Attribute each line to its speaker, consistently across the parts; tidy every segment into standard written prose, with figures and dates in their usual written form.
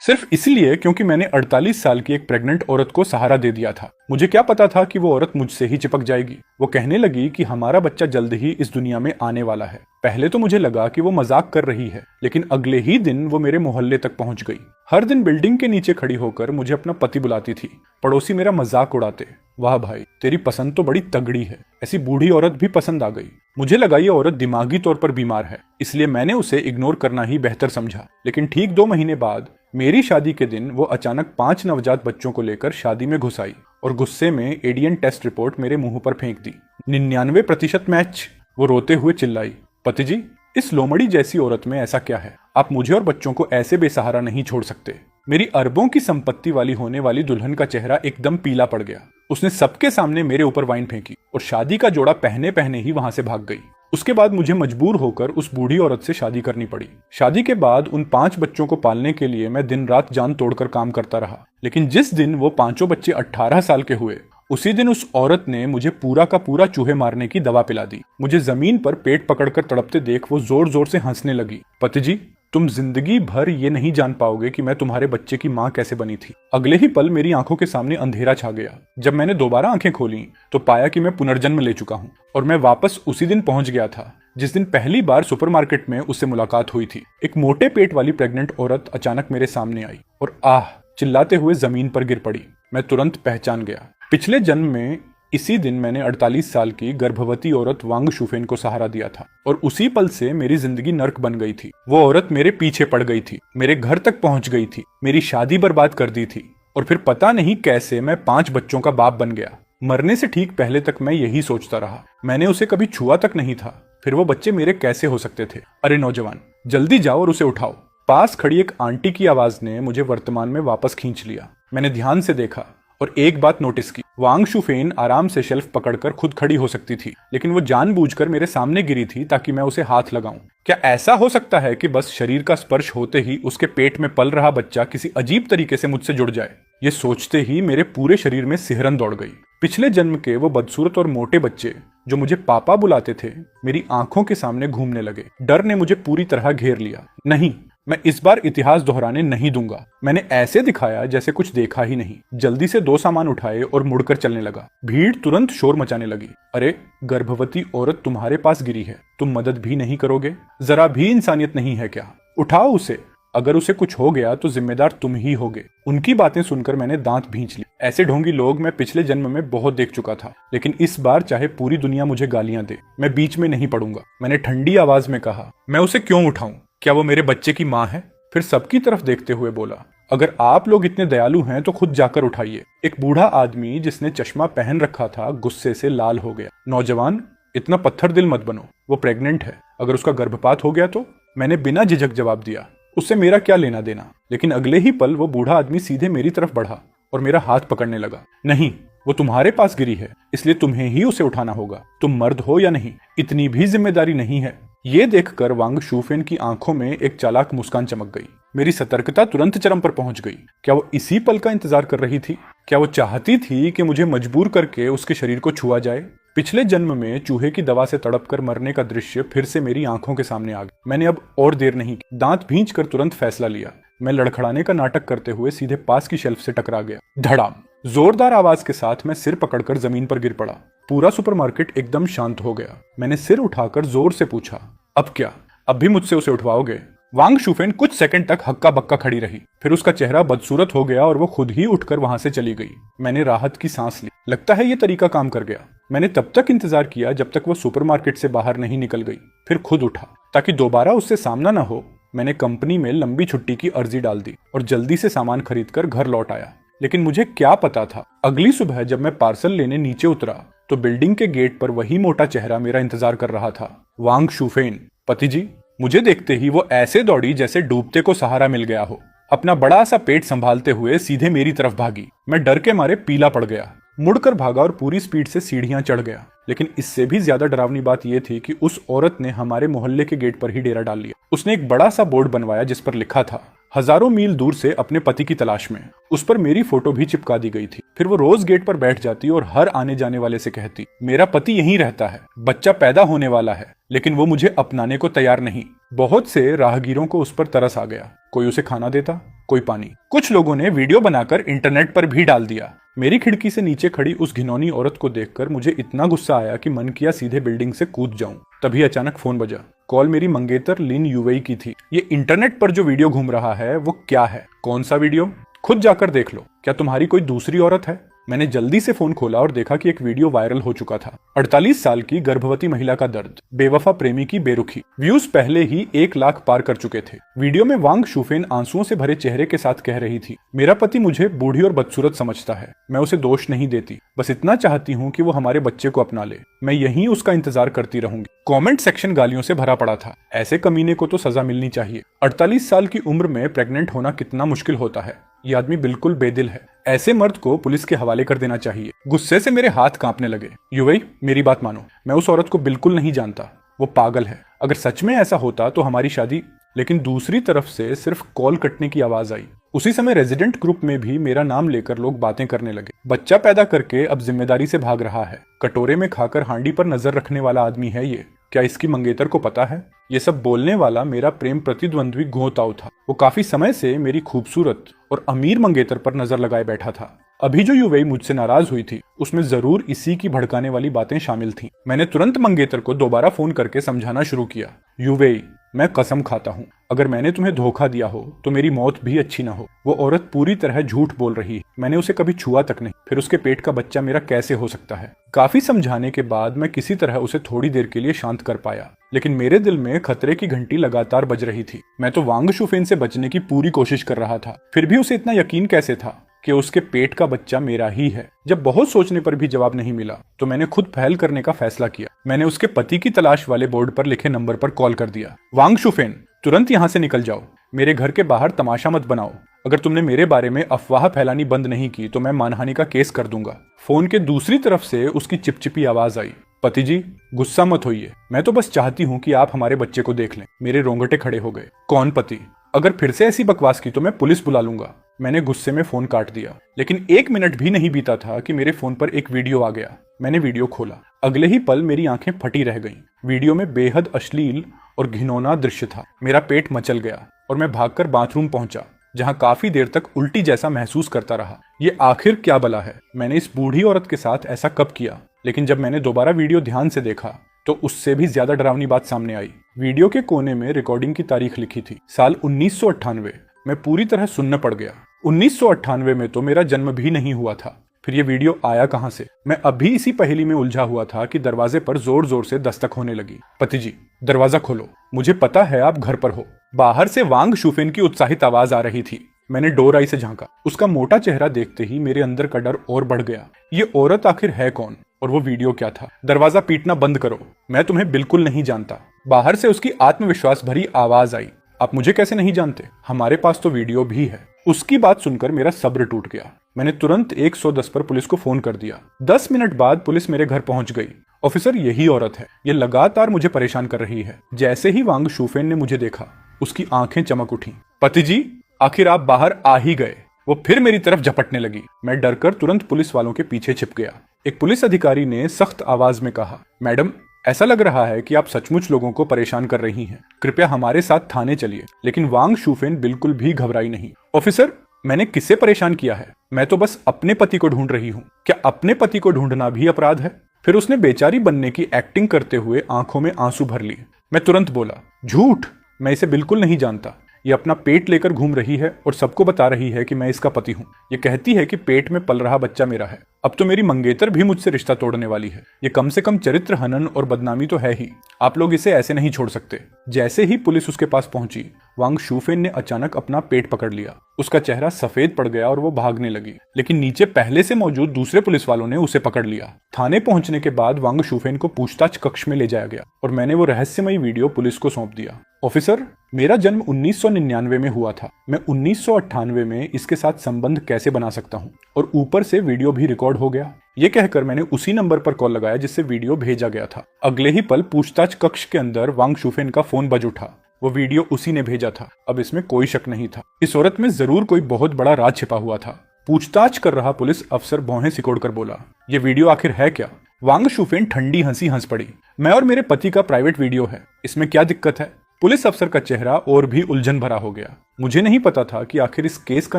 Speaker 1: सिर्फ इसलिए क्योंकि मैंने 48 साल की एक प्रेग्नेंट औरत को सहारा दे दिया था। मुझे क्या पता था कि वो औरत मुझसे ही चिपक जाएगी। वो कहने लगी कि हमारा बच्चा जल्द ही इस दुनिया में आने वाला है। पहले तो मुझे लगा कि वो मजाक कर रही है, लेकिन अगले ही दिन वो मेरे मोहल्ले तक पहुंच गई। हर दिन बिल्डिंग के नीचे खड़ी होकर मुझे अपना पति बुलाती थी। पड़ोसी मेरा मजाक उड़ाते, वाह भाई तेरी पसंद तो बड़ी तगड़ी है। ऐसी बूढ़ी औरत भी पसंद आ गई। मुझे लगा ये औरत दिमागी तौर पर बीमार है, इसलिए मैंने उसे इग्नोर करना ही बेहतर समझा। लेकिन ठीक 2 महीने बाद मेरी शादी के दिन वो अचानक 5 नवजात बच्चों को लेकर शादी में घुस आई और गुस्से में एडीएन टेस्ट रिपोर्ट मेरे मुंह पर फेंक दी। 99% मैच। वो रोते हुए चिल्लाई, पति जी इस लोमड़ी जैसी औरत में ऐसा क्या है? आप मुझे और बच्चों को ऐसे बेसहारा नहीं छोड़ सकते। मेरी अरबों की संपत्ति वाली होने वाली दुल्हन का चेहरा एकदम पीला पड़ गया। उसने सबके सामने मेरे ऊपर वाइन फेंकी और शादी का जोड़ा पहने पहने ही वहां से भाग गई। उसके बाद मुझे मजबूर होकर उस बूढ़ी औरत से शादी करनी पड़ी। शादी के बाद उन 5 बच्चों को पालने के लिए मैं दिन रात जान तोड़कर काम करता रहा। लेकिन जिस दिन वो 5 बच्चे 18 साल के हुए, उसी दिन उस औरत ने मुझे पूरा का पूरा चूहे मारने की दवा पिला दी। मुझे जमीन पर पेट पकड़कर तड़पते देख वो जोर जोर से हंसने लगी। पति जी तुम जिंदगी भर ये नहीं जान पाओगे कि मैं तुम्हारे बच्चे की माँ कैसे बनी थी। अगले ही पल मेरी आंखों के सामने अंधेरा छा गया। जब मैंने दोबारा आंखें खोली तो पाया कि मैं पुनर्जन्म ले चुका हूँ और मैं वापस उसी दिन पहुंच गया था जिस दिन पहली बार सुपरमार्केट में उससे मुलाकात हुई थी। एक मोटे पेट वाली प्रेग्नेंट औरत अचानक मेरे सामने आई और आह चिल्लाते हुए जमीन पर गिर पड़ी। मैं तुरंत पहचान गया। पिछले जन्म में इसी दिन मैंने 48 साल की गर्भवती औरत वांग शुफेन को सहारा दिया था और उसी पल से मेरी जिंदगी नर्क बन गई थी। वो औरत मेरे पीछे पड़ गई थी, मेरे घर तक पहुंच गई थी, मेरी शादी बर्बाद कर दी थी और फिर पता नहीं कैसे मैं 5 बच्चों का बाप बन गया। मरने से ठीक पहले तक मैं यही सोचता रहा। मैंने उसे कभी छुआ तक नहीं था, फिर वो बच्चे मेरे कैसे हो सकते थे? अरे नौजवान जल्दी जाओ और उसे उठाओ। पास खड़ी एक आंटी की आवाज ने मुझे वर्तमान में वापस खींच लिया। मैंने ध्यान से देखा और एक बात नोटिस की, वांग शुफेन आराम से शेल्फ पकड़कर खुद खड़ी हो सकती थी, लेकिन वो जानबूझकर मेरे सामने गिरी थी ताकि मैं उसे हाथ लगाऊं। क्या ऐसा हो सकता है कि बस शरीर का स्पर्श होते ही उसके पेट में पल रहा बच्चा किसी अजीब तरीके से मुझसे जुड़ जाए? ये सोचते ही मेरे पूरे शरीर में सिहरन दौड़ गई। पिछले जन्म के वो बदसूरत और मोटे बच्चे जो मुझे पापा बुलाते थे मेरी आंखों के सामने घूमने लगे। डर ने मुझे पूरी तरह घेर लिया। नहीं, मैं इस बार इतिहास दोहराने नहीं दूंगा। मैंने ऐसे दिखाया जैसे कुछ देखा ही नहीं। जल्दी से 2 सामान उठाए और मुड़कर चलने लगा। भीड़ तुरंत शोर मचाने लगी। अरे गर्भवती औरत तुम्हारे पास गिरी है, तुम मदद भी नहीं करोगे? जरा भी इंसानियत नहीं है क्या? उठाओ उसे। अगर उसे कुछ हो गया तो जिम्मेदार तुम ही होगे। उनकी बातें सुनकर मैंने दांत भींच ली। ऐसे ढोंगी लोग मैं पिछले जन्म में बहुत देख चुका था, लेकिन इस बार चाहे पूरी दुनिया मुझे गालियां दे, मैं बीच में नहीं पड़ूंगा। मैंने ठंडी आवाज में कहा, मैं उसे क्यों उठाऊं? क्या वो मेरे बच्चे की माँ है? फिर सबकी तरफ देखते हुए बोला, अगर आप लोग इतने दयालु हैं तो खुद जाकर उठाइए। एक बूढ़ा आदमी जिसने चश्मा पहन रखा था गुस्से से लाल हो गया। नौजवान इतना पत्थर दिल मत बनो, वो प्रेग्नेंट है। अगर उसका गर्भपात हो गया तो? मैंने बिना झिझक जवाब दिया, उससे मेरा क्या लेना देना। लेकिन अगले ही पल वो बूढ़ा आदमी सीधे मेरी तरफ बढ़ा और मेरा हाथ पकड़ने लगा। नहीं, वो तुम्हारे पास गिरी है, इसलिए तुम्हें ही उसे उठाना होगा। तुम मर्द हो या नहीं, इतनी भी जिम्मेदारी नहीं है। ये देखकर वांग शुफेन की आंखों में एक चालाक मुस्कान चमक गई। मेरी सतर्कता तुरंत चरम पर पहुंच गई। क्या वो इसी पल का इंतजार कर रही थी? क्या वो चाहती थी कि मुझे मजबूर करके उसके शरीर को छुआ जाए? पिछले जन्म में चूहे की दवा से तड़पकर मरने का दृश्य फिर से मेरी आंखों के सामने आ गया। मैंने अब और देर नहीं की। दांत भींच कर तुरंत फैसला लिया। मैं लड़खड़ाने का नाटक करते हुए सीधे पास की शेल्फ से टकरा गया। धड़ाम! जोरदार आवाज के साथ मैं सिर पकड़कर जमीन पर गिर पड़ा। पूरा सुपरमार्केट एकदम शांत हो गया। मैंने सिर उठाकर जोर से पूछा, अब क्या? अब भी मुझसे उसे उठवाओगे? वांग शुफेन कुछ सेकंड तक हक्का बक्का खड़ी रही, फिर उसका चेहरा बदसूरत हो गया और वो खुद ही उठकर वहां से चली गई। मैंने राहत की सांस ली। लगता है ये तरीका काम कर गया। मैंने तब तक इंतजार किया जब तक वो सुपरमार्केट से बाहर नहीं निकल गई, फिर खुद उठा ताकि दोबारा उससे सामना न हो। मैंने कंपनी में लंबी छुट्टी की अर्जी डाल दी और जल्दी से सामान खरीदकर घर लौट आया। लेकिन मुझे क्या पता था, अगली सुबह जब मैं पार्सल लेने नीचे उतरा तो बिल्डिंग के गेट पर वही मोटा चेहरा मेरा इंतजार कर रहा था। वांग शुफेन, पति जी। मुझे देखते ही वो ऐसे दौड़ी जैसे डूबते को सहारा मिल गया हो। अपना बड़ा सा पेट संभालते हुए सीधे मेरी तरफ भागी। मैं डर के मारे पीला पड़ गया, मुड़कर भागा और पूरी स्पीड से सीढ़ियां चढ़ गया। लेकिन इससे भी ज्यादा डरावनी बात यह थी कि उस औरत ने हमारे मोहल्ले के गेट पर ही डेरा डाल लिया। उसने एक बड़ा सा बोर्ड बनवाया जिस पर लिखा था, हजारों मील दूर से अपने पति की तलाश में। उस पर मेरी फोटो भी चिपका दी गई थी। फिर वो रोज गेट पर बैठ जाती और हर आने जाने वाले से कहती, मेरा पति यहीं रहता है, बच्चा पैदा होने वाला है, लेकिन वो मुझे अपनाने को तैयार नहीं। बहुत से राहगीरों को उस पर तरस आ गया। कोई उसे खाना देता, कोई पानी। कुछ लोगों ने वीडियो बनाकर इंटरनेट पर भी डाल दिया। मेरी खिड़की से नीचे खड़ी उस घिनौनी औरत को देखकर मुझे इतना गुस्सा आया कि मन किया सीधे बिल्डिंग से कूद जाऊं। तभी अचानक फोन बजा। कॉल मेरी मंगेतर लिन युवेई की थी। ये इंटरनेट पर जो वीडियो घूम रहा है वो क्या है? कौन सा वीडियो? खुद जाकर देख लो। क्या तुम्हारी कोई दूसरी औरत है? मैंने जल्दी से फोन खोला और देखा कि एक वीडियो वायरल हो चुका था। 48 साल की गर्भवती महिला का दर्द, बेवफा प्रेमी की बेरुखी। व्यूज पहले ही 1 लाख पार कर चुके थे। वीडियो में वांग शुफेन आंसुओं से भरे चेहरे के साथ कह रही थी, मेरा पति मुझे बूढ़ी और बदसूरत समझता है। मैं उसे दोष नहीं देती, बस इतना चाहती हूँ कि वो हमारे बच्चे को अपना ले। मैं यहीं उसका इंतजार करती रहूंगी। कमेंट सेक्शन गालियों से भरा पड़ा था। ऐसे कमीने को तो सजा मिलनी चाहिए। 48 साल की उम्र में प्रेग्नेंट होना कितना मुश्किल होता है। ये आदमी बिल्कुल बेदिल है। ऐसे मर्द को पुलिस के हवाले कर देना चाहिए। गुस्से से मेरे हाथ कांपने लगे। युवई, मेरी बात मानो, मैं उस औरत को बिल्कुल नहीं जानता। वो पागल है। अगर सच में ऐसा होता तो हमारी शादी। लेकिन दूसरी तरफ से सिर्फ कॉल कटने की आवाज आई। उसी समय रेजिडेंट ग्रुप में भी मेरा नाम लेकर लोग बातें करने लगे। बच्चा पैदा करके अब जिम्मेदारी से भाग रहा है। कटोरे में खाकर हांडी पर नजर रखने वाला आदमी है ये। क्या इसकी मंगेतर को पता है? ये सब बोलने वाला मेरा प्रेम प्रतिद्वंद्वी गोताऊ था। वो काफी समय से मेरी खूबसूरत और अमीर मंगेतर पर नजर लगाए बैठा था। अभी जो युवई मुझसे नाराज हुई थी उसमें जरूर इसी की भड़काने वाली बातें शामिल थीं। मैंने तुरंत मंगेतर को दोबारा फोन करके समझाना शुरू किया। युवई, मैं कसम खाता हूँ, अगर मैंने तुम्हें धोखा दिया हो तो मेरी मौत भी अच्छी ना हो। वो औरत पूरी तरह झूठ बोल रही है। मैंने उसे कभी छुआ तक नहीं। फिर उसके पेट का बच्चा मेरा कैसे हो सकता है? काफी समझाने के बाद मैं किसी तरह उसे थोड़ी देर के लिए शांत कर पाया, लेकिन मेरे दिल में खतरे की घंटी लगातार बज रही थी। मैं तो वांग शुफेन से बचने की पूरी कोशिश कर रहा था। फिर भी उसे इतना यकीन कैसे था कि उसके पेट का बच्चा मेरा ही है? जब बहुत सोचने पर भी जवाब नहीं मिला तो मैंने खुद पहल करने का फैसला किया। मैंने उसके पति की तलाश वाले बोर्ड पर लिखे नंबर पर कॉल कर दिया। वांग शुफेन, तुरंत यहाँ से निकल जाओ। मेरे घर के बाहर तमाशा मत बनाओ। अगर तुमने मेरे बारे में अफवाह फैलानी बंद नहीं की तो मैं मानहानि का केस कर दूंगा। फोन के दूसरी तरफ से उसकी चिपचिपी आवाज आई। पति जी, गुस्सा मत होइए। मैं तो बस चाहती हूँ कि आप हमारे बच्चे को देख लें। मेरे रोंगटे खड़े हो गए। कौन पति? अगर फिर से ऐसी बकवास की तो मैं पुलिस बुला लूंगा। मैंने गुस्से में फोन काट दिया। लेकिन 1 मिनट भी नहीं बीता था कि मेरे फोन पर एक वीडियो आ गया। मैंने वीडियो खोला। अगले ही पल मेरी आंखें फटी रह गईं। वीडियो में बेहद अश्लील और घिनौना दृश्य था। मेरा पेट मचल गया और मैं भागकर बाथरूम पहुंचा, जहां काफी देर तक उल्टी जैसा महसूस करता रहा। ये आखिर क्या बला है? मैंने इस बूढ़ी औरत के साथ ऐसा कब किया? लेकिन जब मैंने दोबारा वीडियो ध्यान से देखा तो उससे भी ज्यादा डरावनी बात सामने आई। वीडियो के कोने में रिकॉर्डिंग की तारीख लिखी थी, साल 1998। मैं पूरी तरह सुन्न पड़ गया। 1998 में तो मेरा जन्म भी नहीं हुआ था। फिर ये वीडियो आया कहां से? मैं अभी इसी पहेली में उलझा हुआ था कि दरवाजे पर जोर जोर से दस्तक होने लगी। पति जी, दरवाजा खोलो। मुझे पता है आप घर पर हो। बाहर से वांग शुफेन की उत्साहित आवाज आ रही थी। मैंने डोर आई से झांका। उसका मोटा चेहरा देखते ही मेरे अंदर का डर और बढ़ गया। ये औरत आखिर है कौन और वो वीडियो क्या था? दरवाजा पीटना बंद करो, मैं तुम्हें बिल्कुल नहीं जानता। बाहर से उसकी आत्मविश्वास भरी आवाज आई। आप मुझे कैसे नहीं जानते? हमारे पास तो वीडियो भी है। उसकी बात सुनकर मेरा सब्र टूट गया। मैंने तुरंत 110 पर पुलिस को फोन कर दिया। 10 मिनट बाद पुलिस मेरे घर पहुंच गई। ऑफिसर, यही औरत है। ये लगातार मुझे परेशान कर रही है। जैसे ही वांग शुफेन ने मुझे देखा उसकी आंखें चमक उठी। पति जी, आखिर आप बाहर आ ही गए। वो फिर मेरी तरफ झपटने लगी। मैं डरकर तुरंत पुलिस वालों के पीछे छिप गया। एक पुलिस अधिकारी ने सख्त आवाज में कहा, मैडम, ऐसा लग रहा है कि आप सचमुच लोगों को परेशान कर रही हैं। कृपया हमारे साथ थाने चलिए। लेकिन वांग शुफेन बिल्कुल भी घबराई नहीं। ऑफिसर, मैंने किसे परेशान किया है? मैं तो बस अपने पति को ढूंढ रही हूँ। क्या अपने पति को ढूंढना भी अपराध है? फिर उसने बेचारी बनने की एक्टिंग करते हुए आंखों में आंसू भर लिए। मैं तुरंत बोला, झूठ, मैं इसे बिल्कुल नहीं जानता। ये अपना पेट लेकर घूम रही है और सबको बता रही है कि मैं इसका पति हूँ। ये कहती है कि पेट में पल रहा बच्चा मेरा है। अब तो मेरी मंगेतर भी मुझसे रिश्ता तोड़ने वाली है। ये कम से कम चरित्र हनन और बदनामी तो है ही। आप लोग इसे ऐसे नहीं छोड़ सकते। जैसे ही पुलिस उसके पास पहुंची, वांग शुफेन ने अचानक अपना पेट पकड़ लिया। उसका चेहरा सफेद पड़ गया और वो भागने लगी। लेकिन नीचे पहले से मौजूद दूसरे पुलिस वालों ने उसे पकड़ लिया। थाने पहुंचने के बाद वांग शुफेन को पूछताछ कक्ष में ले जाया गया और मैंने वो रहस्यमयी वीडियो पुलिस को सौंप दिया। ऑफिसर, मेरा जन्म 1999 में हुआ था। मैं 1998 में इसके साथ संबंध कैसे बना सकता हूँ? और ऊपर से वीडियो भी रिकॉर्ड हो गया। ये कहकर मैंने उसी नंबर पर कॉल लगाया जिससे वीडियो भेजा गया था। अगले ही पल पूछताछ कक्ष के अंदर वांग शुफेन का फोन बज उठा। वो वीडियो उसी ने भेजा था। अब इसमें कोई शक नहीं था। इस औरत में जरूर कोई बहुत बड़ा राज छिपा हुआ था। पूछताछ कर रहा पुलिस अफसर भौहें सिकोड़कर बोला, ये वीडियो आखिर है क्या? वांग शुफेन ठंडी हंसी हंस पड़ी। मैं और मेरे पति का प्राइवेट वीडियो है, इसमें क्या दिक्कत है? पुलिस अफसर का चेहरा और भी उलझन भरा हो गया। मुझे नहीं पता था कि आखिर इस केस का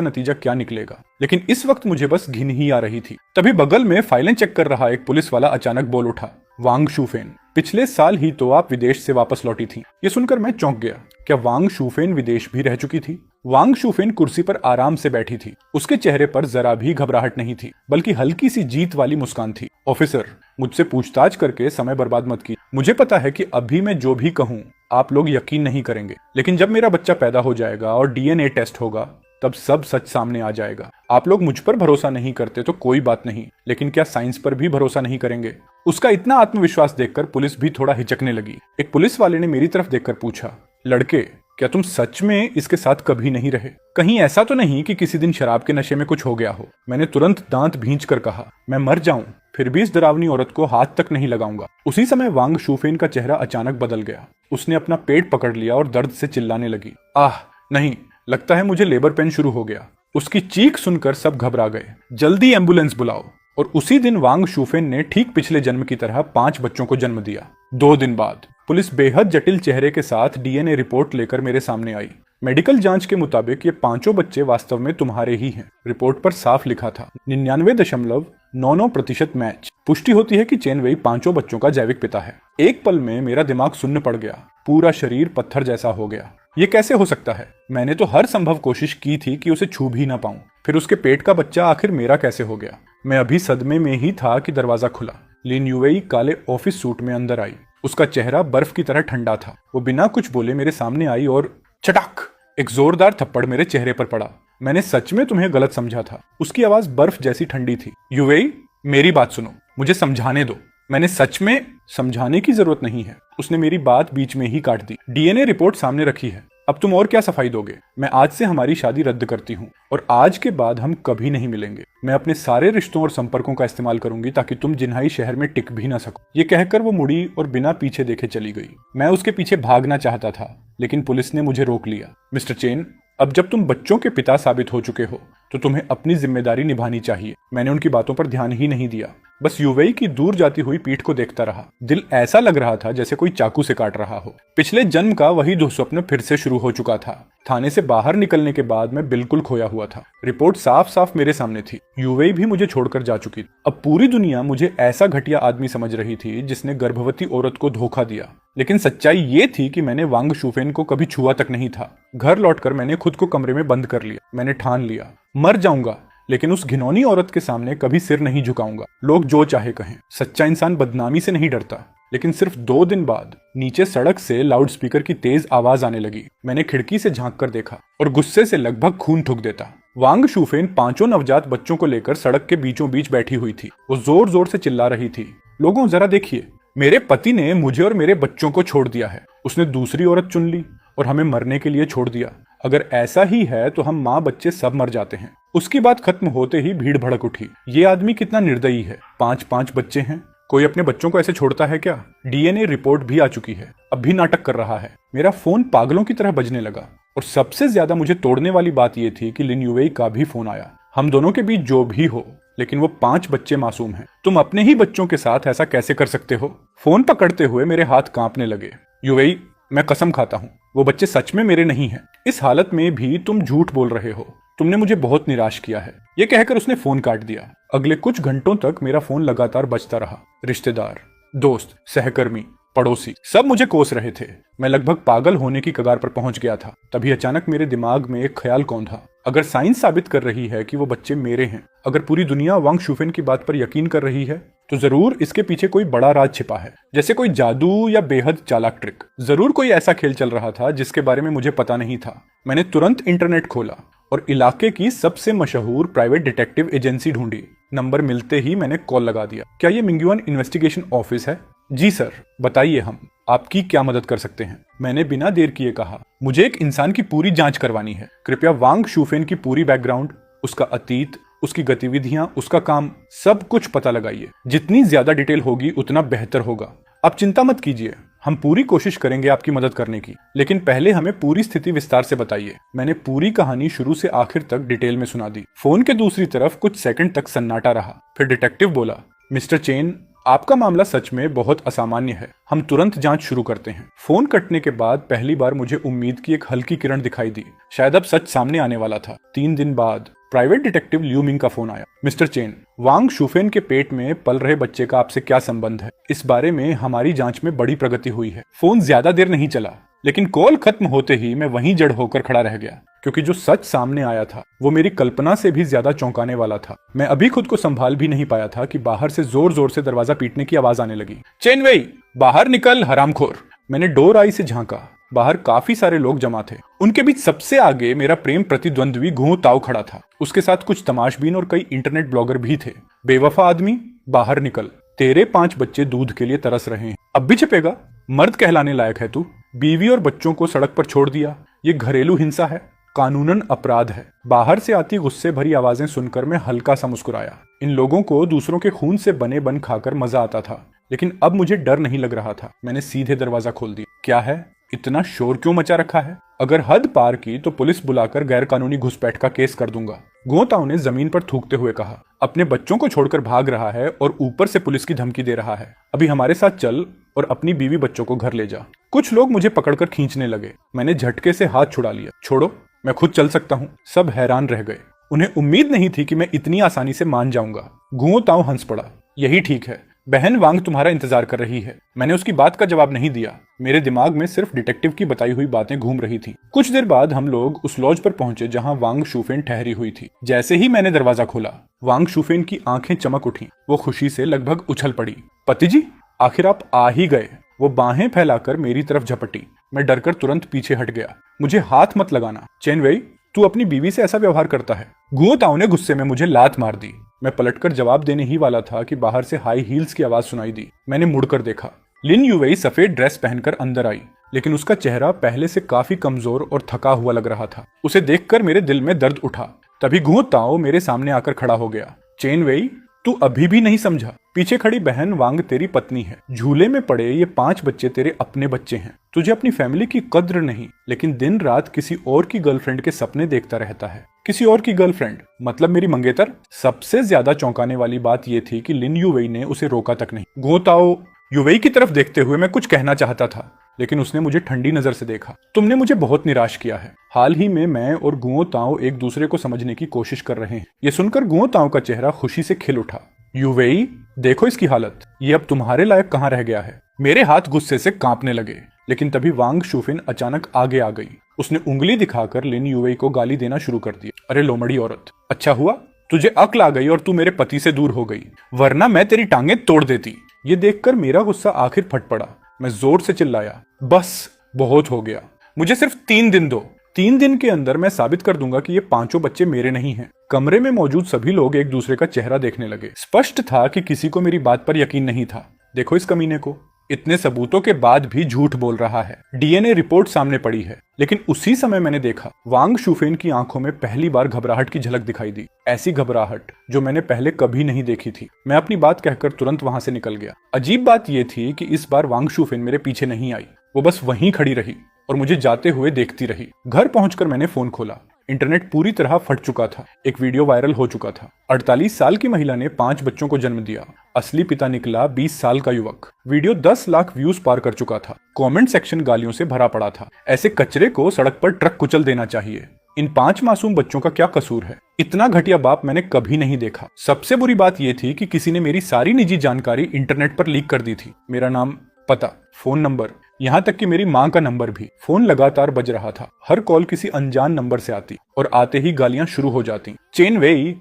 Speaker 1: नतीजा क्या निकलेगा, लेकिन इस वक्त मुझे बस घिन ही आ रही थी। तभी बगल में फाइलें चेक कर रहा एक पुलिस वाला अचानक बोल उठा, वांग शूफेन, पिछले साल ही तो आप विदेश से वापस लौटी थी। ये सुनकर मैं चौंक गया। क्या वांग शूफेन विदेश भी रह चुकी थी? वांग शूफेन कुर्सी पर आराम से बैठी थी। उसके चेहरे पर जरा भी घबराहट नहीं थी, बल्कि हल्की सी जीत वाली मुस्कान थी। ऑफिसर, मुझसे पूछताछ करके समय बर्बाद मत की। मुझे पता है कि अभी मैं जो भी कहूँ आप लोग यकीन नहीं करेंगे, लेकिन जब मेरा बच्चा पैदा हो जाएगा और डीएनए टेस्ट होगा तब सब सच सामने आ जाएगा। आप लोग मुझ पर भरोसा नहीं करते तो कोई बात नहीं, लेकिन क्या साइंस पर भी भरोसा नहीं करेंगे? उसका इतना आत्मविश्वास देखकर पुलिस भी थोड़ा हिचकने लगी। एक पुलिस वाले ने मेरी तरफ देखकर पूछा, लड़के, क्या तुम सच में इसके साथ कभी नहीं रहे? कहीं ऐसा तो नहीं कि किसी दिन शराब के नशे में कुछ हो गया हो? मैंने तुरंत दांत भींच कर कहा, मैं मर जाऊं फिर भी इस डरावनी औरत को हाथ तक नहीं लगाऊंगा। उसी समय वांग शूफेन का चेहरा अचानक बदल गया। उसने अपना पेट पकड़ लिया और दर्द से चिल्लाने लगी, आह नहीं, लगता है मुझे लेबर पेन शुरू हो गया। उसकी चीख सुनकर सब घबरा गए। जल्दी एम्बुलेंस बुलाओ। और उसी दिन वांग शूफेन ने ठीक पिछले जन्म की तरह 5 बच्चों को जन्म दिया। 2 दिन बाद पुलिस बेहद जटिल चेहरे के साथ डीएनए रिपोर्ट लेकर मेरे सामने आई। मेडिकल जांच के मुताबिक ये 5 बच्चे वास्तव में तुम्हारे ही हैं। रिपोर्ट पर साफ लिखा था 99.99% मैच। पुष्टि होती है कि चेन वेई 5 बच्चों का जैविक पिता है। एक पल में मेरा दिमाग सुन्न पड़ गया। पूरा शरीर पत्थर जैसा हो गया। ये कैसे हो सकता है? मैंने तो हर संभव कोशिश की थी कि उसे छू भी ना पाऊं। फिर उसके पेट का बच्चा आखिर मेरा कैसे हो गया? मैं अभी सदमे में ही था कि दरवाजा खुला। लिन युवेई काले ऑफिस सूट में अंदर आई। उसका चेहरा बर्फ की तरह ठंडा था। वो बिना कुछ बोले मेरे सामने आई और चटाक, एक जोरदार थप्पड़ मेरे चेहरे पर पड़ा। मैंने सच में तुम्हें गलत समझा था। उसकी आवाज बर्फ जैसी ठंडी थी। युवेई, मेरी बात सुनो, मुझे समझाने दो। मैंने सच में समझाने की जरूरत नहीं है। उसने मेरी बात बीच में ही काट दी। डीएनए रिपोर्ट सामने रखी है, अब तुम और क्या सफाई दोगे? मैं आज से हमारी शादी रद्द करती हूँ और आज के बाद हम कभी नहीं मिलेंगे। मैं अपने सारे रिश्तों और संपर्कों का इस्तेमाल करूंगी ताकि तुम जिन्हाई शहर में टिक भी ना सको। ये कहकर वो मुड़ी और बिना पीछे देखे चली गई। मैं उसके पीछे भागना चाहता था, लेकिन पुलिस ने मुझे रोक लिया। मिस्टर चेन, अब जब तुम बच्चों के पिता साबित हो चुके हो तो तुम्हें अपनी जिम्मेदारी निभानी चाहिए। मैंने उनकी बातों पर ध्यान ही नहीं दिया, बस युवेई की दूर जाती हुई पीठ को देखता रहा। दिल ऐसा लग रहा था जैसे कोई चाकू से काट रहा हो। पिछले जन्म का वही दुस्वप्न फिर से शुरू हो चुका था। थाने से बाहर निकलने के बाद मैं बिल्कुल खोया हुआ था। रिपोर्ट साफ साफ मेरे सामने थी। युवेई भी मुझे छोड़कर जा चुकी थी। अब पूरी दुनिया मुझे ऐसा घटिया आदमी समझ रही थी जिसने गर्भवती औरत को धोखा दिया। लेकिन सच्चाई ये थी कि मैंने वांग शूफेन को कभी छुआ तक नहीं था। घर लौटकर मैंने खुद को कमरे में बंद कर लिया। मैंने ठान लिया, मर जाऊंगा लेकिन उस घिनौनी औरत के सामने कभी सिर नहीं झुकाऊंगा। लोग जो चाहे कहें, सच्चा इंसान बदनामी से नहीं डरता। लेकिन सिर्फ 2 दिन बाद नीचे सड़क से लाउडस्पीकर की तेज आवाज आने लगी। मैंने खिड़की से झांक कर देखा और गुस्से से लगभग खून थूक देता। वांग शूफेन 5 नवजात बच्चों को लेकर सड़क के बीचों बीच बैठी हुई थी। वो जोर जोर से चिल्ला रही थी, लोगों जरा देखिए, मेरे पति ने मुझे और मेरे बच्चों को छोड़ दिया है। उसने दूसरी औरत चुन ली और हमें मरने के लिए छोड़ दिया। अगर ऐसा ही है तो हम माँ बच्चे सब मर जाते हैं। उसकी बात खत्म होते ही भीड़ भड़क उठी। ये आदमी कितना निर्दयी है। 5 बच्चे हैं, कोई अपने बच्चों को ऐसे छोड़ता है क्या? डीएनए रिपोर्ट भी आ चुकी है, अब भी नाटक कर रहा है। मेरा फोन पागलों की तरह बजने लगा और सबसे ज्यादा मुझे तोड़ने वाली बात यह थी कि लिन युवेई का भी फोन आया। हम दोनों के बीच जो भी हो, लेकिन वो 5 बच्चे मासूम हैं। तुम अपने ही बच्चों के साथ ऐसा कैसे कर सकते हो? फोन पकड़ते हुए मेरे हाथ कांपने लगे। युवेई, मैं कसम खाता हूँ वो बच्चे सच में मेरे नहीं हैं। इस हालत में भी तुम झूठ बोल रहे हो। तुमने मुझे बहुत निराश किया है। ये कहकर उसने फोन काट दिया। अगले कुछ घंटों तक मेरा फोन लगातार बजता रहा। रिश्तेदार, दोस्त, सहकर्मी, पड़ोसी सब मुझे कोस रहे थे। मैं लगभग पागल होने की कगार पर पहुंच गया था। तभी अचानक मेरे दिमाग में एक ख्याल कौंधा। अगर साइंस साबित कर रही है कि वो बच्चे मेरे हैं, अगर पूरी दुनिया वांग शूफेन की बात पर यकीन कर रही है, तो जरूर इसके पीछे कोई बड़ा राज छिपा है, जैसे कोई जादू या बेहद चालाक ट्रिक। जरूर कोई ऐसा खेल चल रहा था जिसके बारे में मुझे पता नहीं था। मैंने तुरंत इंटरनेट खोला और इलाके की सबसे मशहूर प्राइवेट डिटेक्टिव एजेंसी ढूंढी। नंबर मिलते ही मैंने कॉल लगा दिया। क्या ये मिंगयुआन इन्वेस्टिगेशन ऑफिस है? जी सर, बताइए हम आपकी क्या मदद कर सकते हैं? मैंने बिना देर किए कहा, मुझे एक इंसान की पूरी जांच करवानी है। कृपया वांग शूफेन की पूरी बैकग्राउंड, उसका अतीत, उसकी गतिविधियां, उसका काम, सब कुछ पता लगाइए। जितनी ज्यादा डिटेल होगी उतना बेहतर होगा। आप चिंता मत कीजिए, हम पूरी कोशिश करेंगे आपकी मदद करने की, लेकिन पहले हमें पूरी स्थिति विस्तार से बताइए। मैंने पूरी कहानी शुरू से आखिर तक डिटेल में सुना दी। फोन के दूसरी तरफ कुछ सेकंड तक सन्नाटा रहा। फिर डिटेक्टिव बोला, मिस्टर चेन, आपका मामला सच में बहुत असामान्य है। हम तुरंत जांच शुरू करते हैं। फोन कटने के बाद पहली बार मुझे उम्मीद की एक हल्की किरण दिखाई दी। शायद अब सच सामने आने वाला था। 3 दिन बाद प्राइवेट डिटेक्टिव लियू मिंग का फोन आया। मिस्टर चेन, वांग शुफेन के पेट में पल रहे बच्चे का आपसे क्या संबंध है? इस बारे में हमारी जांच में बड़ी प्रगति हुई है। फोन ज्यादा देर नहीं चला, लेकिन कॉल खत्म होते ही मैं वहीं जड़ होकर खड़ा रह गया, क्योंकि जो सच सामने आया था वो मेरी कल्पना से भी ज्यादा चौंकाने वाला था। मैं अभी खुद को संभाल भी नहीं पाया था कि बाहर से जोर जोर से दरवाजा पीटने की आवाज आने लगी। चेन वेई, बाहर निकल हरामखोर। मैंने डोर आई से झांका। बाहर काफी सारे लोग जमा थे। उनके बीच सबसे आगे मेरा प्रेम प्रतिद्वंद्वी घुओ ताओ खड़ा था। उसके साथ कुछ तमाशबीन और कई इंटरनेट ब्लॉगर भी थे। बेवफा आदमी, बाहर निकल। तेरे 5 बच्चे दूध के लिए तरस रहे हैं। अब भी छिपेगा? मर्द कहलाने लायक है तू? बीवी और बच्चों को सड़क पर छोड़ दिया। ये घरेलू हिंसा है, कानूनन अपराध है। बाहर से आती गुस्से भरी आवाजें सुनकर मैं हल्का सा मुस्कुराया। इन लोगों को दूसरों के खून से बने बन खाकर मजा आता था, लेकिन अब मुझे डर नहीं लग रहा था। मैंने सीधे दरवाजा खोल दिया। क्या है? इतना शोर क्यों मचा रखा है? अगर हद पार की तो पुलिस बुलाकर गैर कानूनी घुसपैठ का केस कर दूंगा। गोताओं ने जमीन पर थूकते हुए कहा। अपने बच्चों को छोड़कर भाग रहा है और ऊपर से पुलिस की धमकी दे रहा है। अभी हमारे साथ चल और अपनी बीवी बच्चों को घर ले जा। कुछ लोग मुझे पकड़कर खींचने लगे। मैंने झटके से हाथ छुड़ा लिया। छोड़ो, मैं खुद चल सकता हूँ। सब हैरान रह गए। उन्हें उम्मीद नहीं थी कि मैं इतनी आसानी से मान जाऊंगा। गोताओ हंस पड़ा। यही ठीक है, बहन वांग तुम्हारा इंतजार कर रही है। मैंने उसकी बात का जवाब नहीं दिया। मेरे दिमाग में सिर्फ डिटेक्टिव की बताई हुई बातें घूम रही थी। कुछ देर बाद हम लोग उस लॉज पर पहुंचे जहां वांग शुफेन ठहरी हुई थी। जैसे ही मैंने दरवाजा खोला, वांग शुफेन की आंखें चमक उठी। वो खुशी से लगभग उछल पड़ी। पति जी, आखिर आप आ ही गए। वो बाहें फैलाकर मेरी तरफ झपटी। मैं डरकर तुरंत पीछे हट गया। मुझे हाथ मत लगाना। चेन वेई, तू अपनी बीवी से ऐसा व्यवहार करता है? गुओ ताओ ने गुस्से में मुझे लात मार दी। मैं पलटकर जवाब देने ही वाला था कि बाहर से हाई हील्स की आवाज सुनाई दी। मैंने मुड़कर देखा। लिन युवेई सफेद ड्रेस पहनकर अंदर आई, लेकिन उसका चेहरा पहले से काफी कमजोर और थका हुआ लग रहा था। उसे देखकर मेरे दिल में दर्द उठा। तभी गुओ ताओ मेरे सामने आकर खड़ा हो गया। चेन वेई, तू अभी भी नहीं समझा? पीछे खड़ी बहन वांग तेरी पत्नी है। झूले में पड़े ये 5 बच्चे तेरे अपने बच्चे हैं। तुझे अपनी फैमिली की कद्र नहीं, लेकिन दिन रात किसी और की गर्लफ्रेंड के सपने देखता रहता है। किसी और की गर्लफ्रेंड मतलब मेरी मंगेतर? सबसे ज्यादा चौंकाने वाली बात यह थी कि लिन युवेई ने उसे रोका तक नहीं। गुओ ताओ, युवेई की तरफ देखते हुए मैं कुछ कहना चाहता था, लेकिन उसने मुझे ठंडी नजर से देखा। तुमने मुझे बहुत निराश किया है। हाल ही में मैं और गुओ ताओ एक दूसरे को समझने की कोशिश कर रहे हैं। ये सुनकर गुओ ताओ का चेहरा खुशी से खिल उठा। युवेई, देखो इसकी हालत। ये अब तुम्हारे लायक कहाँ रह गया है? मेरे हाथ गुस्से से कांपने लगे, लेकिन तभी वांग शुफिन अचानक आगे आ गई। उसने उंगली दिखाकर लिन युवेई को गाली देना शुरू कर दिया। अरे लोमड़ी औरत, अच्छा हुआ तुझे अक्ल आ गई और तू मेरे पति से दूर हो गई, वरना मैं तेरी टांगें तोड़ देती। ये देखकर मेरा गुस्सा आखिर फट पड़ा। मैं जोर से चिल्लाया, बस बहुत हो गया। मुझे सिर्फ 3 दिन दो। 3 दिन के अंदर मैं साबित कर दूंगा कि ये 5 बच्चे मेरे नहीं हैं। कमरे में मौजूद सभी लोग एक दूसरे का चेहरा देखने लगे। स्पष्ट था कि किसी को मेरी बात पर यकीन नहीं था। देखो इस कमीने को, इतने सबूतों के बाद भी झूठ बोल रहा है। डीएनए रिपोर्ट सामने पड़ी है। लेकिन उसी समय मैंने देखा, वांग शुफेन की आंखों में पहली बार घबराहट की झलक दिखाई दी। ऐसी घबराहट जो मैंने पहले कभी नहीं देखी थी। मैं अपनी बात कहकर तुरंत वहां से निकल गया। अजीब बात यह थी कि इस बार वांग शुफेन मेरे पीछे नहीं आई। वो बस वहीं खड़ी रही और मुझे जाते हुए देखती रही। घर पहुंचकर मैंने फोन खोला। इंटरनेट पूरी तरह फट चुका था। एक वीडियो वायरल हो चुका था। 48 साल की महिला ने 5 बच्चों को जन्म दिया। असली पिता निकला 20 साल का युवक। वीडियो 10 लाख व्यूज पार कर चुका था। कमेंट सेक्शन गालियों से भरा पड़ा था। ऐसे कचरे को सड़क पर ट्रक कुचल देना चाहिए। इन 5 मासूम बच्चों का क्या कसूर है? इतना घटिया बाप मैंने कभी नहीं देखा। सबसे बुरी बात यह थी कि किसी ने मेरी सारी निजी जानकारी इंटरनेट पर लीक कर दी थी। मेरा नाम, पता, फोन नंबर, यहाँ तक कि मेरी माँ का नंबर भी। फोन लगातार बज रहा था। हर कॉल किसी अनजान नंबर से आती और आते ही गालियां शुरू हो जाती। चेन वेई,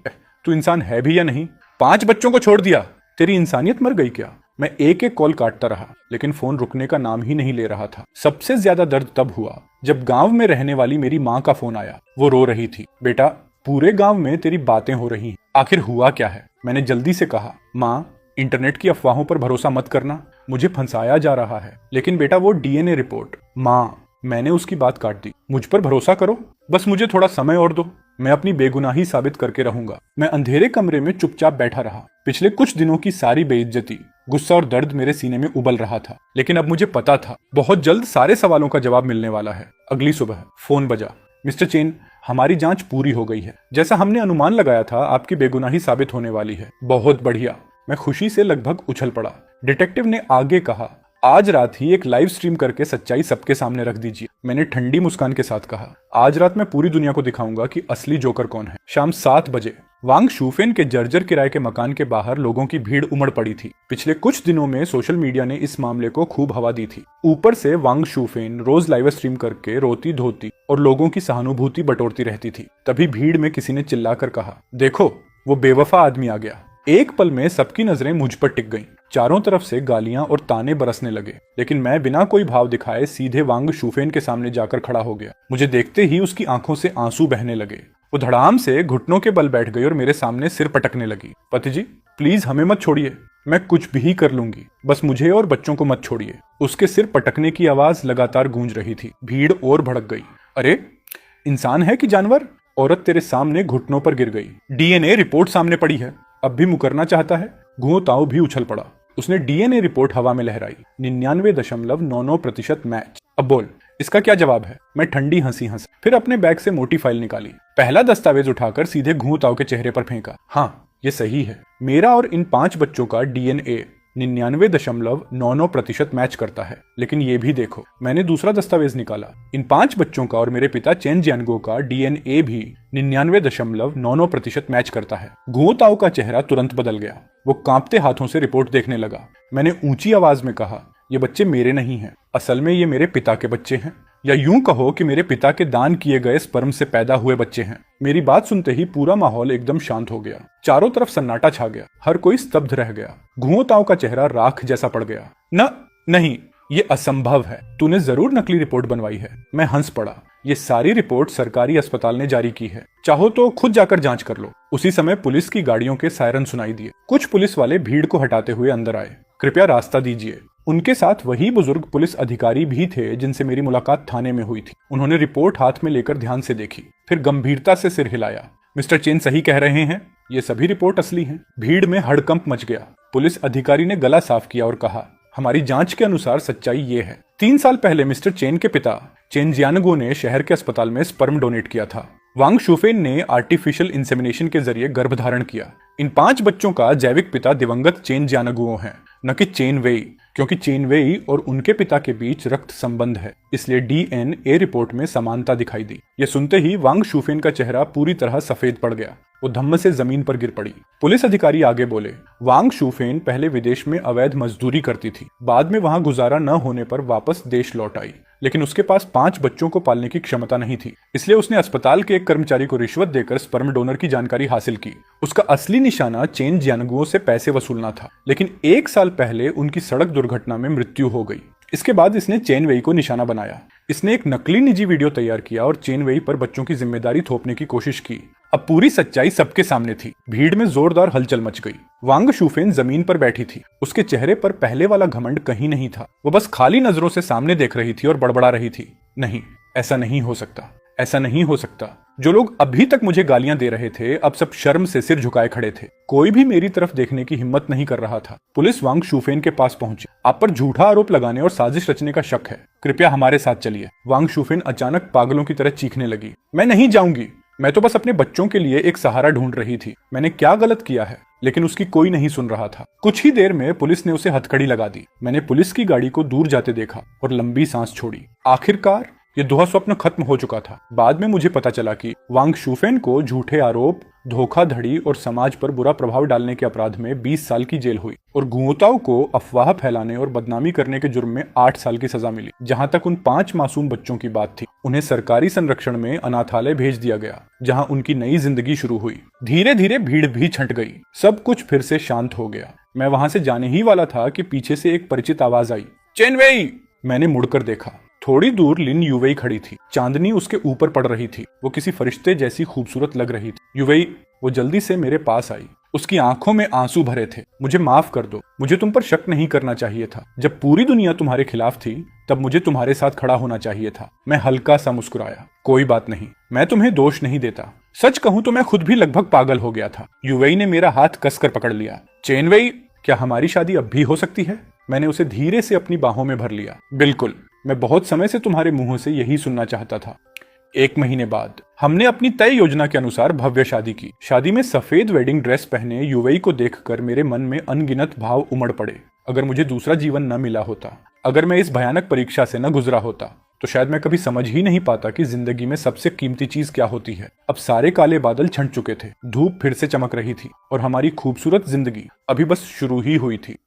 Speaker 1: तू इंसान है भी या नहीं? 5 बच्चों को छोड़ दिया, तेरी इंसानियत मर गई क्या? मैं एक एक कॉल काटता रहा, लेकिन फोन रुकने का नाम ही नहीं ले रहा था। सबसे ज्यादा दर्द तब हुआ जब गांव में रहने वाली मेरी माँ का फोन आया। वो रो रही थी। बेटा, पूरे गांव में तेरी बातें हो रही हैं, आखिर हुआ क्या है? मैंने जल्दी से कहा, माँ, इंटरनेट की अफवाहों पर भरोसा मत करना, मुझे फंसाया जा रहा है। लेकिन बेटा, वो डीएनए रिपोर्ट। माँ, मैंने उसकी बात काट दी। मुझ पर भरोसा करो, बस मुझे थोड़ा समय और दो, मैं अपनी बेगुनाही साबित करके रहूंगा। मैं अंधेरे कमरे में चुपचाप बैठा रहा। पिछले कुछ दिनों की सारी बेइज्जती, गुस्सा और दर्द मेरे सीने में उबल रहा था। लेकिन अब मुझे पता था, बहुत जल्द सारे सवालों का जवाब मिलने वाला है। अगली सुबह फोन बजा। मिस्टर चेन, हमारी जांच पूरी हो गई है। जैसा हमने अनुमान लगाया था, आपकी बेगुनाही साबित होने वाली है। बहुत बढ़िया। मैं खुशी से लगभग उछल पड़ा। डिटेक्टिव ने आगे कहा, आज रात ही एक लाइव स्ट्रीम करके सच्चाई सबके सामने रख दीजिए। मैंने ठंडी मुस्कान के साथ कहा, आज रात मैं पूरी दुनिया को दिखाऊंगा कि असली जोकर कौन है। शाम 7 बजे वांग शूफेन के जर्जर किराए के मकान के बाहर लोगों की भीड़ उमड़ पड़ी थी। पिछले कुछ दिनों में सोशल मीडिया ने इस मामले को खूब हवा दी थी। ऊपर से वांग शूफेन रोज लाइव स्ट्रीम करके रोती धोती और लोगों की सहानुभूति बटोरती रहती थी। तभी भीड़ में किसी ने चिल्लाकर कहा, देखो वो बेवफा आदमी आ गया। एक पल में सबकी नजरें मुझ पर टिक गईं। चारों तरफ से गालियां और ताने बरसने लगे, लेकिन मैं बिना कोई भाव दिखाए सीधे वांग शूफेन के सामने जाकर खड़ा हो गया। मुझे देखते ही उसकी आंखों से आंसू बहने लगे। वो धड़ाम से घुटनों के बल बैठ गई और मेरे सामने सिर पटकने लगी। पति जी, प्लीज हमें मत छोड़िए, मैं कुछ भी कर लूंगी, बस मुझे और बच्चों को मत छोड़िए। उसके सिर पटकने की आवाज लगातार गूंज रही थी। भीड़ और भड़क गई। अरे इंसान है कि जानवर? औरत तेरे सामने घुटनों पर गिर गई। डीएनए रिपोर्ट सामने पड़ी है, अब भी मुकरना चाहता है? घुओ ताओ भी उछल पड़ा। उसने डीएनए रिपोर्ट हवा में लहराई। 99.99% मैच। अब बोल, इसका क्या जवाब है? मैं ठंडी हंसी हंस फिर अपने बैग से मोटी फाइल निकाली। पहला दस्तावेज उठाकर सीधे घुओ ताओ के चेहरे पर फेंका। हाँ, ये सही है। मेरा और इन 5 बच्चों का डीएनए 99.99% मैच करता है। लेकिन ये भी देखो, मैंने दूसरा दस्तावेज निकाला। इन 5 बच्चों का और मेरे पिता चेन जियानगो का डीएनए भी 99.99% मैच करता है। घुओ ताओ का चेहरा तुरंत बदल गया। वो कांपते हाथों से रिपोर्ट देखने लगा। मैंने ऊंची आवाज में कहा, ये बच्चे मेरे नहीं हैं, असल में ये मेरे पिता के बच्चे हैं, या यूं कहो कि मेरे पिता के दान किए गए स्पर्म से पैदा हुए बच्चे हैं। मेरी बात सुनते ही पूरा माहौल एकदम शांत हो गया। चारों तरफ सन्नाटा छा गया। हर कोई स्तब्ध रह गया। घुओ ताओ का चेहरा राख जैसा पड़ गया। नहीं, ये असंभव है। तूने जरूर नकली रिपोर्ट बनवाई है। मैं हंस पड़ा। ये सारी रिपोर्ट सरकारी अस्पताल ने जारी की है, चाहो तो खुद जाकर जांच कर लो। उसी समय पुलिस की गाड़ियों के सायरन सुनाई दिए। कुछ पुलिस वाले भीड़ को हटाते हुए अंदर आए। कृपया रास्ता दीजिए। उनके साथ वही बुजुर्ग पुलिस अधिकारी भी थे जिनसे मेरी मुलाकात थाने में हुई थी। उन्होंने रिपोर्ट हाथ में लेकर ध्यान से देखी, फिर गंभीरता से सिर हिलाया। मिस्टर चेन सही कह रहे हैं, ये सभी रिपोर्ट असली हैं। भीड़ में हड़कंप मच गया। पुलिस अधिकारी ने गला साफ किया और कहा, हमारी जांच के अनुसार सच्चाई ये है। 3 साल पहले मिस्टर चेन के पिता चेन जियानगो ने शहर के अस्पताल में स्पर्म डोनेट किया था। वांग शूफेन ने आर्टिफिशियल इंसेमिनेशन के जरिए गर्भधारण किया। इन 5 बच्चों का जैविक पिता दिवंगत चेन जियानगुओ है, न कि चेन वेई, क्योंकि चेन वेई और उनके पिता के बीच रक्त संबंध है, इसलिए डीएनए रिपोर्ट में समानता दिखाई दी। ये सुनते ही वांग शूफेन का चेहरा पूरी तरह सफेद पड़ गया। वो धम्म से जमीन पर गिर पड़ी। पुलिस अधिकारी आगे बोले, वांग शूफेन पहले विदेश में अवैध मजदूरी करती थी, बाद में वहां गुजारा न होने पर वापस देश लौट आई, लेकिन उसके पास 5 बच्चों को पालने की क्षमता नहीं थी, इसलिए उसने अस्पताल के एक कर्मचारी को रिश्वत देकर स्पर्म डोनर की जानकारी हासिल की। उसका असली निशाना चेन जियानगुओ से पैसे वसूलना था, लेकिन 1 साल पहले उनकी सड़क दुर्घटना में मृत्यु हो गई। इसके बाद इसने चेन वेई को निशाना बनाया। इसने एक नकली निजी वीडियो तैयार किया और चेन वेई पर बच्चों की जिम्मेदारी थोपने की कोशिश की। अब पूरी सच्चाई सबके सामने थी। भीड़ में जोरदार हलचल मच गई। वांग शूफेन जमीन पर बैठी थी। उसके चेहरे पर पहले वाला घमंड कहीं नहीं था। वो बस खाली नजरों से सामने देख रही थी और बड़बड़ा रही थी, नहीं, ऐसा नहीं हो सकता, ऐसा नहीं हो सकता। जो लोग अभी तक मुझे गालियां दे रहे थे, अब सब शर्म से सिर झुकाए खड़े थे। कोई भी मेरी तरफ देखने की हिम्मत नहीं कर रहा था। पुलिस वांग शूफेन के पास पहुंची। आप पर झूठा आरोप लगाने और साजिश रचने का शक है, कृपया हमारे साथ चलिए। वांग शूफेन अचानक पागलों की तरह चीखने लगी। मैं नहीं जाऊंगी, मैं तो बस अपने बच्चों के लिए एक सहारा ढूंढ रही थी। मैंने क्या गलत किया है? लेकिन उसकी कोई नहीं सुन रहा था। कुछ ही देर में पुलिस ने उसे हथकड़ी लगा दी। मैंने पुलिस की गाड़ी को दूर जाते देखा और लंबी सांस छोड़ी। आखिरकार ये दुहा-स्वप्न खत्म हो चुका था। बाद में मुझे पता चला कि वांग शूफेन को झूठे आरोप, धोखाधड़ी और समाज पर बुरा प्रभाव डालने के अपराध में 20 साल की जेल हुई और घुओ ताओ को अफवाह फैलाने और बदनामी करने के जुर्म में 8 साल की सजा मिली। जहां तक उन 5 मासूम बच्चों की बात थी, उन्हें सरकारी संरक्षण में अनाथालय भेज दिया गया, जहां उनकी नई जिंदगी शुरू हुई। धीरे धीरे भीड़ भी छंट गई। सब कुछ फिर से शांत हो गया। मैं वहां से जाने ही वाला था कि पीछे से एक परिचित आवाज आई, चेन वेई। मैंने मुड़कर देखा। थोड़ी दूर लिन युवेई खड़ी थी। चांदनी उसके ऊपर पड़ रही थी। वो किसी फरिश्ते जैसी खूबसूरत लग रही थी। युवेई, वो जल्दी से मेरे पास आई। उसकी आंखों में आंसू भरे थे। मुझे माफ कर दो, मुझे तुम पर शक नहीं करना चाहिए था। जब पूरी दुनिया तुम्हारे खिलाफ थी, तब मुझे तुम्हारे साथ खड़ा होना चाहिए था। मैं हल्का सा मुस्कुराया। कोई बात नहीं, मैं तुम्हें दोष नहीं देता। सच कहूं तो मैं खुद भी लगभग पागल हो गया था। युवेई ने मेरा हाथ कसकर पकड़ लिया। चेन वेई, क्या हमारी शादी अब भी हो सकती है? मैंने उसे धीरे से अपनी बाहों में भर लिया। बिल्कुल, मैं बहुत समय से तुम्हारे मुंह से यही सुनना चाहता था। 1 महीने बाद हमने अपनी तय योजना के अनुसार भव्य शादी की। शादी में सफेद वेडिंग ड्रेस पहने युवई को देखकर मेरे मन में अनगिनत भाव उमड़ पड़े। अगर मुझे दूसरा जीवन न मिला होता, अगर मैं इस भयानक परीक्षा से न गुजरा होता, तो शायद मैं कभी समझ ही नहीं पाता कि जिंदगी में सबसे कीमती चीज क्या होती है। अब सारे काले बादल छंट चुके थे, धूप फिर से चमक रही थी और हमारी खूबसूरत जिंदगी अभी बस शुरू ही हुई थी।